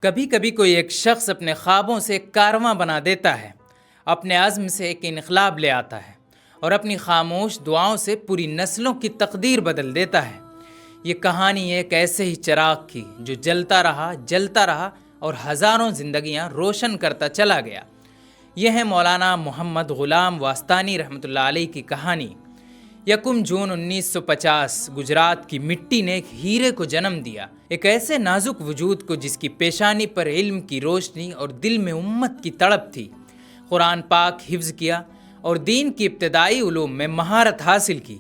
کبھی کبھی کوئی ایک شخص اپنے خوابوں سے ایک کارواں بنا دیتا ہے، اپنے عزم سے ایک انقلاب لے آتا ہے اور اپنی خاموش دعاؤں سے پوری نسلوں کی تقدیر بدل دیتا ہے۔ یہ کہانی ایک ایسے ہی چراغ کی جو جلتا رہا اور ہزاروں زندگیاں روشن کرتا چلا گیا۔ یہ ہے مولانا محمد غلام واسطانی رحمۃ اللہ علیہ کی کہانی۔ 1 جون 1950 گجرات کی مٹی نے ایک ہیرے کو جنم دیا، ایک ایسے نازک وجود کو جس کی پیشانی پر علم کی روشنی اور دل میں امت کی تڑپ تھی۔ قرآن پاک حفظ کیا اور دین کی ابتدائی علوم میں مہارت حاصل کی،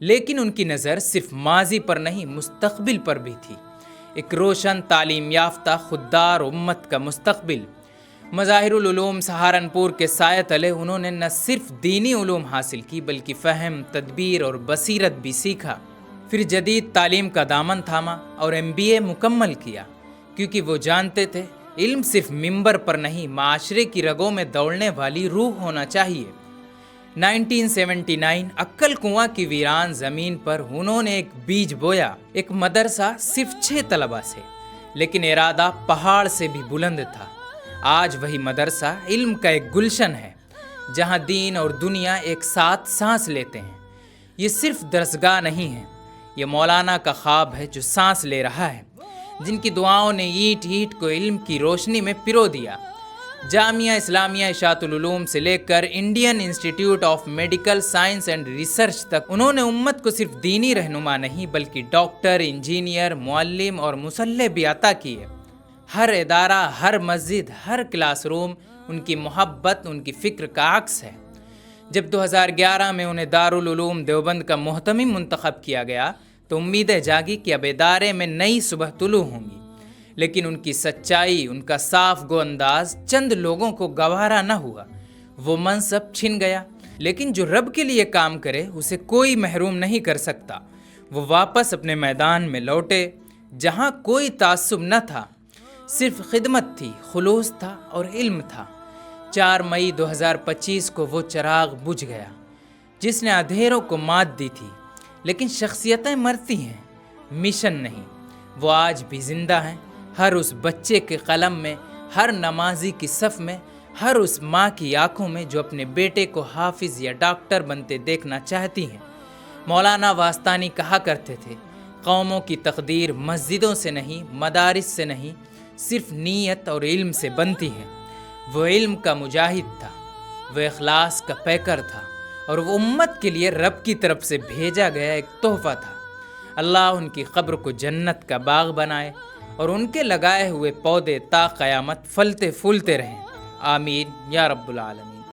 لیکن ان کی نظر صرف ماضی پر نہیں مستقبل پر بھی تھی، ایک روشن تعلیم یافتہ خوددار امت کا مستقبل۔ مظاہر العلوم سہارنپور کے سایہ تلے انہوں نے نہ صرف دینی علوم حاصل کی بلکہ فہم، تدبیر اور بصیرت بھی سیکھا۔ پھر جدید تعلیم کا دامن تھاما اور MBA مکمل کیا، کیونکہ وہ جانتے تھے علم صرف ممبر پر نہیں معاشرے کی رگوں میں دوڑنے والی روح ہونا چاہیے۔ 1979 عقل کنواں کی ویران زمین پر انہوں نے ایک بیج بویا، ایک مدرسہ صرف 6 طلبہ سے، لیکن ارادہ پہاڑ سے بھی بلند تھا۔ آج وہی مدرسہ علم کا ایک گلشن ہے، جہاں دین اور دنیا ایک ساتھ سانس لیتے ہیں۔ یہ صرف درسگاہ نہیں ہے، یہ مولانا کا خواب ہے جو سانس لے رہا ہے، جن کی دعاؤں نے اینٹ کو علم کی روشنی میں پرو دیا۔ جامعہ اسلامیہ اشاعت العلوم سے لے کر Indian institute of medical science and research تک انہوں نے امت کو صرف دینی رہنما نہیں بلکہ ڈاکٹر، انجینئر، معلم اور مصلح بھی عطا کیے۔ ہر ادارہ، ہر مسجد، ہر کلاس روم ان کی محبت، ان کی فکر کا عکس ہے۔ جب 2011 میں انہیں دارالعلوم دیوبند کا محتمم منتخب کیا گیا تو امیدیں جاگی کہ اب ادارے میں نئی صبح طلوع ہوں گی، لیکن ان کی سچائی، ان کا صاف گو انداز چند لوگوں کو گوارا نہ ہوا۔ وہ منصب چھن گیا، لیکن جو رب کے لیے کام کرے اسے کوئی محروم نہیں کر سکتا۔ وہ واپس اپنے میدان میں لوٹے، جہاں کوئی تعصب نہ تھا، صرف خدمت تھی، خلوص تھا اور علم تھا۔ 4 مئی 2025 کو وہ چراغ بجھ گیا جس نے اندھیروں کو مات دی تھی، لیکن شخصیتیں مرتی ہیں، مشن نہیں۔ وہ آج بھی زندہ ہیں، ہر اس بچے کے قلم میں، ہر نمازی کی صف میں، ہر اس ماں کی آنکھوں میں جو اپنے بیٹے کو حافظ یا ڈاکٹر بنتے دیکھنا چاہتی ہیں۔ مولانا واسطانی کہا کرتے تھے، قوموں کی تقدیر مسجدوں سے نہیں، مدارس سے نہیں، صرف نیت اور علم سے بنتی ہے۔ وہ علم کا مجاہد تھا، وہ اخلاص کا پیکر تھا، اور وہ امت کے لیے رب کی طرف سے بھیجا گیا ایک تحفہ تھا۔ اللہ ان کی قبر کو جنت کا باغ بنائے اور ان کے لگائے ہوئے پودے تا قیامت پھلتے پھولتے رہیں۔ آمین یا رب العالمین۔